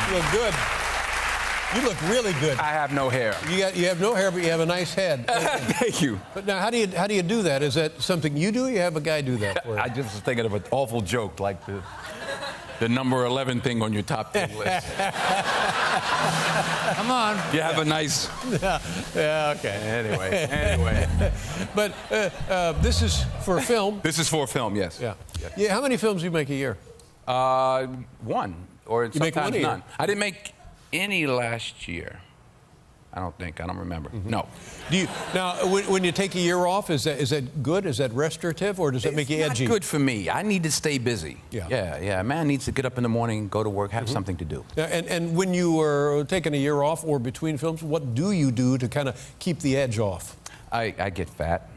You look good. You look really good. I have no hair. You have no hair, but you have a nice head. Thank you. But now, how do you do that? Is that something you do, or you have a guy do that for you? I just was thinking of an awful joke, like the number 11 thing on your top 10 list. Come on. You have a nice... Yeah, okay. Anyway. But this is for a film. This is for a film, yes. Yeah. Yes. Yeah. How many films do you make a year? One, or You make sometimes one a year? none. I didn't make any last year. I don't remember. Mm-hmm. No. Do you now when you take a year off? Is that good? Is that restorative, or does that make you edgy? It's not good for me. I need to stay busy. Yeah. A man needs to get up in the morning, go to work, have something to do. And when you are taking a year off or between films, what do you do to kind of keep the edge off? I get fat.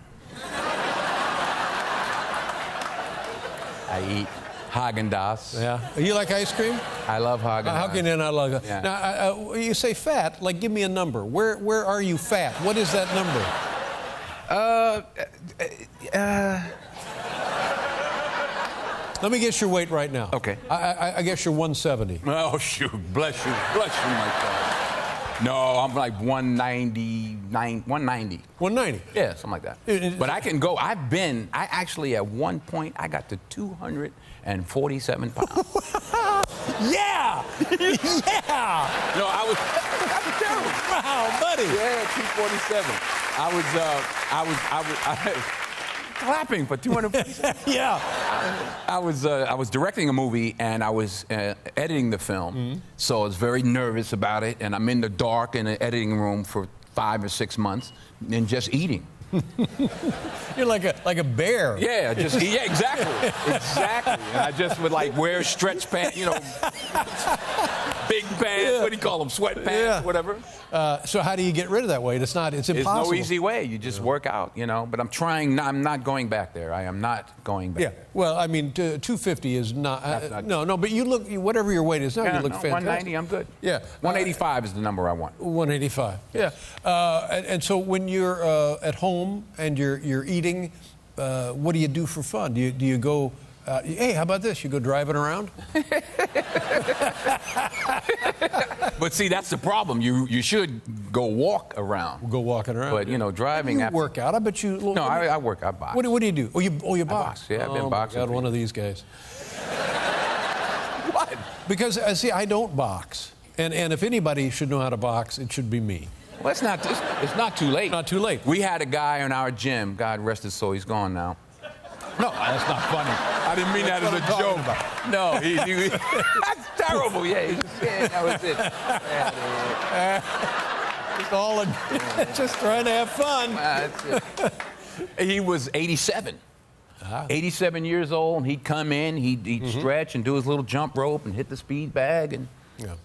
I eat Haagen-Dazs. Yeah. You like ice cream? I love Haagen-Dazs. How can you not like it? Yeah. Now, you say fat, like give me a number. Where are you fat? What is that number? Let me guess your weight right now. Okay. I guess you're 170. Oh, shoot. Bless you, my God. No, I'm like 190. 190? Yeah, something like that. But I can go. I actually, at one point, I got to 247 pounds. Yeah! Yeah! No, I was terrible. Wow, buddy. Yeah, 247. I was clapping for 247. Yeah. I was directing a movie, and I was editing the film, so I was very nervous about it, and I'm in the dark in the editing room for 5 or 6 months and just eating. You're like a bear. Yeah, exactly. Exactly. And I just would like wear stretch pants, big pants, what do you call them, sweatpants, whatever. So how do you get rid of that weight? It's impossible. There's no easy way. You just work out, but I'm trying. I'm not going back there. I am not going back. Yeah. Well, I mean, 250 is not. not no. But you look, whatever your weight is now, you look fantastic. 190, I'm good. Yeah. 185 is the number I want. 185. Yes. Yeah. And so when you're at home and you're eating, what do you do for fun? Do you go? Hey, how about this? You go driving around? But see, that's the problem. You should go walk around. Go walking around. But driving. You work out. I bet you. No, I work. I box. What do you do? Oh, you box. Yeah, I've been boxing. God, one of these guys. What? Because see, I don't box, and if anybody should know how to box, it should be me. Well, it's not too late. Not too late. We had a guy in our gym. God rest his soul. He's gone now. No, that's not funny. I didn't mean that as a joke. No, he that's terrible. Yeah, that was it. Just trying to have fun. That's it. He was 87. 87 years old, and he'd come in, he'd stretch and do his little jump rope and hit the speed bag, and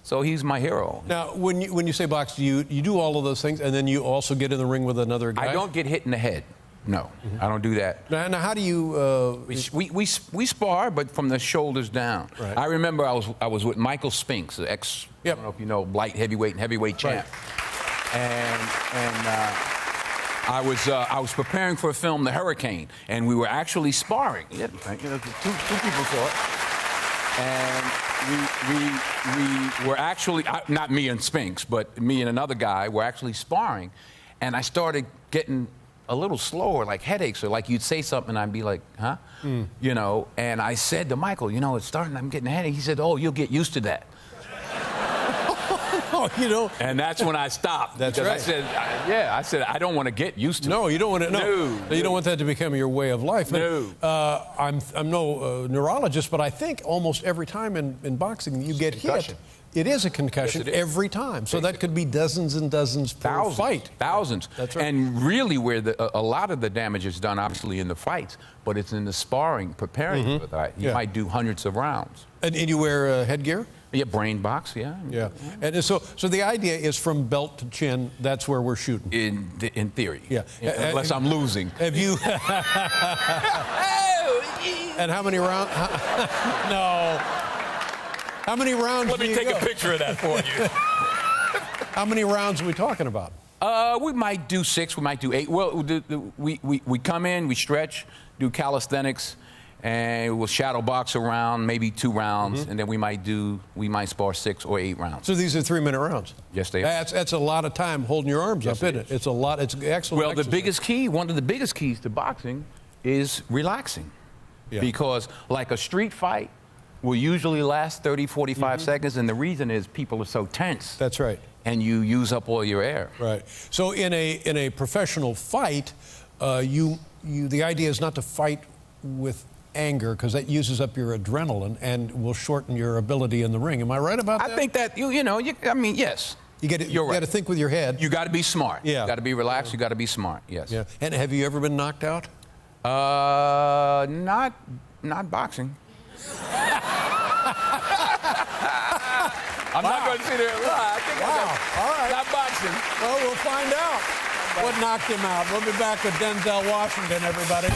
so he's my hero. Now, when you say box, do you do all of those things, and then you also get in the ring with another guy? I don't get hit in the head. No, I don't do that. Now how do you? We spar, but from the shoulders down. Right. I remember I was with Michael Spinks, the ex, I don't know if you know, light heavyweight and heavyweight champ, and I was preparing for a film, The Hurricane, and we were actually sparring. Yeah, two people saw it, and we were actually not me and Spinks, but me and another guy were actually sparring, and I started getting a little slower, like headaches, or like you'd say something and I'd be like, huh? And I said to Michael, it's starting, I'm getting a headache. He said, oh, you'll get used to that. And that's when I stopped. That's right. I said, I don't want to get used to it. No, you don't want to. No, you don't want that to become your way of life. No. I'm no neurologist, but I think almost every time in boxing you get hit, it is a concussion every time. So that could be dozens and dozens per fight. Thousands. That's right. And really, where a lot of the damage is done, obviously, in the fights, but it's in the sparring, preparing for that. You might do hundreds of rounds. And you wear headgear? Yeah, brain box, yeah. And so the idea is from belt to chin, that's where we're shooting. In theory. Yeah. Unless I'm losing. Have you... And how many rounds? No. How many rounds Let me take a picture of that for you. How many rounds are we talking about? We might do 6, we might do 8. Well, we come in, we stretch, do calisthenics, and we'll shadow box a round, maybe 2 rounds, and then we might spar 6 or 8 rounds. So these are 3-minute rounds? Yes, they are. That's a lot of time holding your arms up, isn't it? It's a lot. It's excellent. Well, exercise. one of the biggest keys to boxing is relaxing. Yeah. Because like a street fight will usually last 30, 45 seconds, and the reason is people are so tense. That's right. And you use up all your air. Right. So in a professional fight, the idea is not to fight with anger, because that uses up your adrenaline and will shorten your ability in the ring. Am I right about that? I think that I mean, yes. You got to think with your head. You got to be smart. Yeah. You got to be relaxed. You got to be smart. Yes. Yeah. And have you ever been knocked out? Not boxing. I'm not going to sit there and lie. I think All right. Not boxing. Well, we'll find out what knocked him out. We'll be back with Denzel Washington, everybody.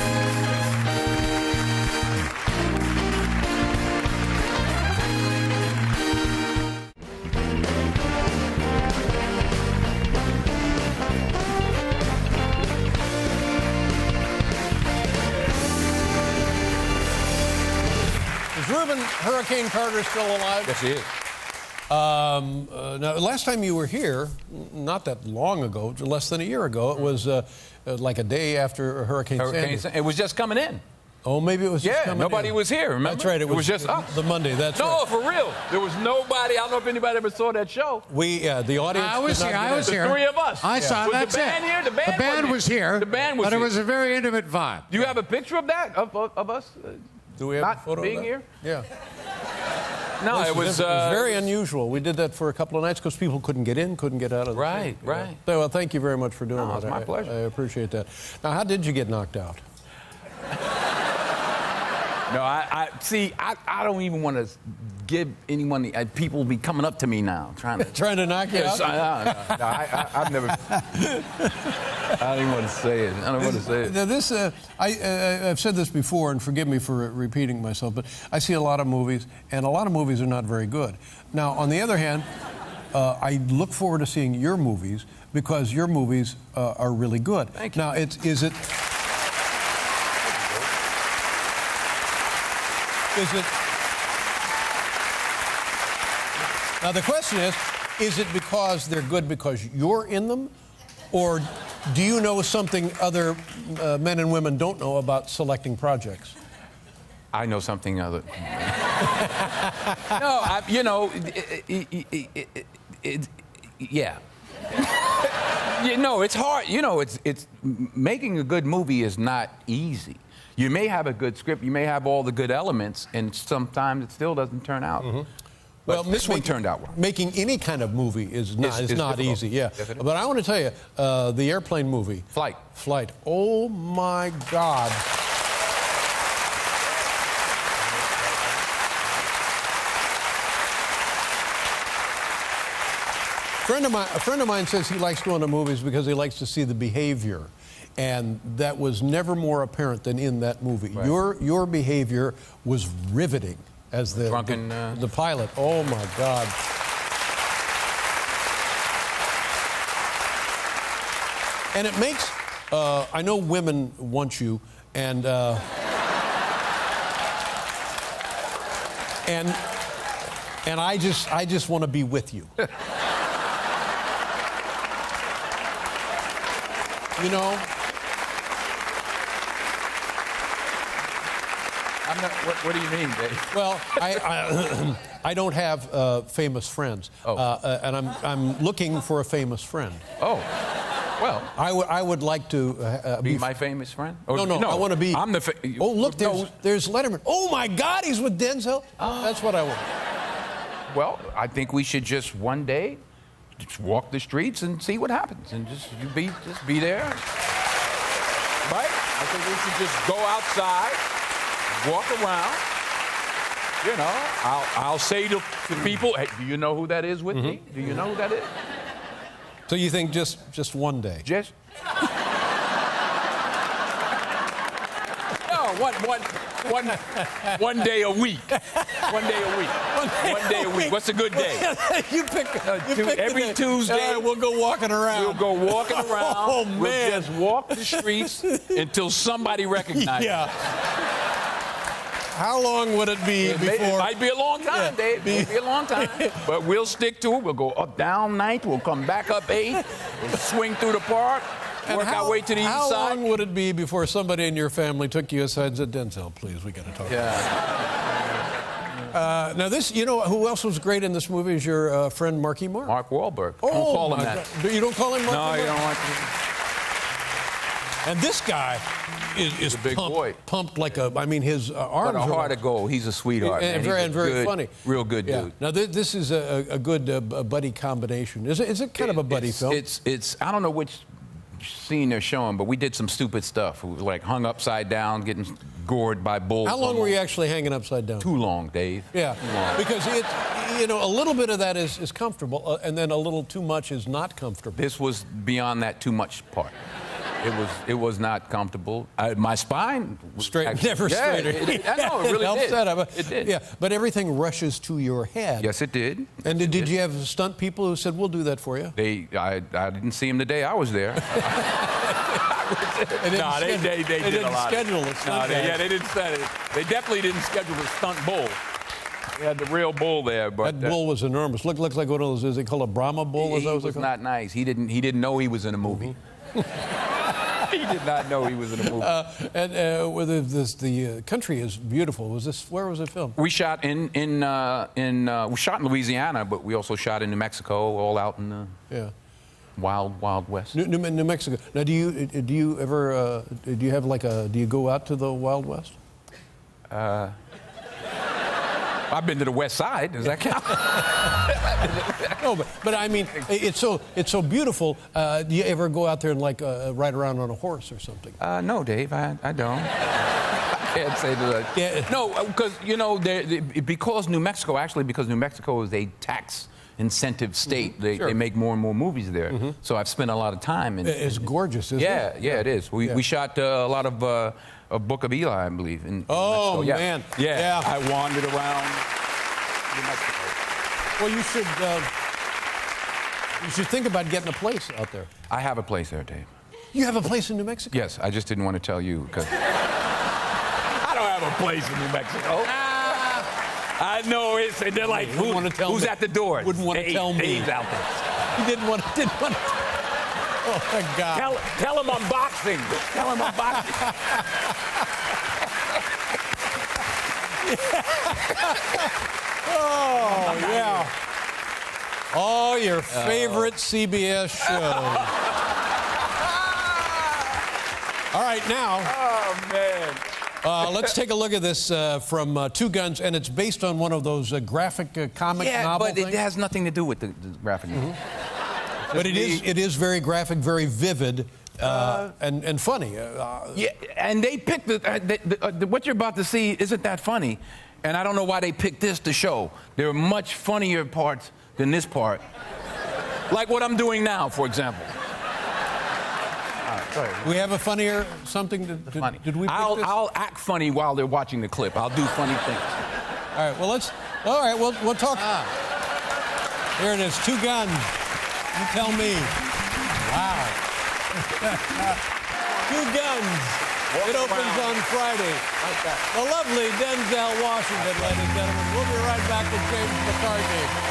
Is Reuben Hurricane Carter still alive? Yes, he is. Now, last time you were here, not that long ago, less than a year ago, it was like a day after Hurricane Sandy. It was just coming in. Oh, maybe it was just coming nobody in. was here, remember? That's right. It was just us. The Monday, that's right. No, for real. There was nobody. I don't know if anybody ever saw that show. The audience I was here. The 3 of us. I saw Was that's the band it. here? The band was here. The band was but here. It was a very intimate vibe. Do you have a picture of that, of us? Do we have not a photo being of that? Here? Yeah. No, it was very unusual. We did that for a couple of nights because people couldn't get in, couldn't get out of the Right. So, well, thank you very much for doing that. It's my pleasure. I appreciate that. Now, how did you get knocked out? No, I don't even want to give anyone. People be coming up to me now, trying to knock you out. I've never. I don't even want to say it. I don't want to say it. Now this, I've said this before, and forgive me for repeating myself, but I see a lot of movies, and a lot of movies are not very good. Now, on the other hand, I look forward to seeing your movies because your movies are really good. Thank you. Now, is it? Now the question is it because they're good because you're in them, or do you know something other men and women don't know about selecting projects? I know something other. Yeah. It's hard. It's making a good movie is not easy. You may have a good script, you may have all the good elements, and sometimes it still doesn't turn out. Well, this one turned out well. Making any kind of movie is not easy, yeah. Yes, but I want to tell you, the airplane movie. Flight. Oh, my God. A friend of mine says he likes going to movies because he likes to see the behavior. And that was never more apparent than in that movie. Right. Your behavior was riveting as the pilot. Oh my God! And it makes I know women want you, and I just want to be with you. You know. What do you mean, Dave? Well, I don't have famous friends, and I'm looking for a famous friend. Oh, well, I would like to be my famous friend. No, I want to be. I'm the. Oh, look, there's Letterman. Oh my God, he's with Denzel. That's what I want. Well, I think we should just one day just walk the streets and see what happens, and just be there. Right? I think we should just go outside. Walk around, I'll say to people, hey, do you know who that is with me? Do you know who that is? So you think just one day? Just? No, one day a week. One day a week. One day a week. What's a good day? you pick every Tuesday. We'll go walking around. We'll go walking around. Oh, man. We'll just walk the streets until somebody recognizes us. How long would it be before? It might be a long time, Dave. It might be a long time. But we'll stick to it. We'll go up, down 9th. We'll come back up 8th. We'll swing through the park. Work our way to the east side. How long would it be before somebody in your family took you aside and said, Denzel, please, we got to talk? Yeah. Now this, you know, who else was great in this movie is your friend Marky Mark. Mark Wahlberg. Oh, Don't call him that. God. You don't call him Marky Mark? No, you don't want to. And this guy is a big boy. Pumped like a, I mean, his arms But a are heart of gold. He's a sweetheart. and man. very Good, funny. Real good dude. Now this is a good buddy combination. Is it kind of a buddy film? It's I don't know which scene they're showing, but we did some stupid stuff. We were like hung upside down, getting gored by bulls. How long were you actually hanging upside down? Too long, Dave. Yeah, Too long. because you know, a little bit of that is comfortable, and then a little too much is not comfortable. This was beyond that too much part. It was not comfortable. My spine was Straight, actually, never straighter. I know, it really helps did. It did. Yeah, but everything rushes to your head. Yes, it did. And did you have stunt people who said, "We'll do that for you"? I didn't see him the day I was there. They did a lot. They didn't schedule it. They didn't set it. They definitely didn't schedule a stunt bull. They had the real bull there, but That bull was enormous. Looks like one of those. Is it called a Brahma bull? he was not nice. He didn't know he was in a movie. He did not know he was in a movie. The country is beautiful. Where was it filmed? We shot in Louisiana, but we also shot in New Mexico, all out in the wild west. New Mexico. Now, do you ever do you have like do you go out to the Wild West? I've been to the West Side. Does that count? No, but I mean, it's so beautiful. Do you ever go out there and like ride around on a horse or something? No, Dave, I don't. I can't say that. Yeah. No, because you know, because New Mexico is a tax incentive state. They make more and more movies there. So I've spent a lot of time. It's gorgeous, isn't it? Yeah, it is. We shot a lot of Book of Eli, I believe. In Oh, Mexico. man. Yeah. I wandered around New Mexico. Well, you should think about getting a place out there. I have a place there, Dave. You have a place in New Mexico? Yes, I just didn't want to tell you because I don't have a place in New Mexico. I know they're like, who's at the door? Wouldn't want to tell me. Dave's out there. He didn't want to. Oh my God! Tell him I'm boxing. Tell him I'm boxing. Oh yeah! Oh, your favorite CBS show. All right, now. Oh man. Let's take a look at this from Two Guns, and it's based on one of those graphic comic novel but things. it has nothing to do with the graphic novel. But it is very graphic, very vivid, and funny. Yeah, and they picked what you're about to see isn't that funny, and I don't know why they picked this to show. There are much funnier parts than this part, like what I'm doing now, for example. We have a funnier something. Funny. Did we? Pick this? I'll act funny while they're watching the clip. I'll do funny things. All right. Well, we'll talk. Here it is. Two Guns. You tell me. Wow. Two Guns. It opens on Friday. The lovely Denzel Washington, ladies and gentlemen. We'll be right back with James McCarthy.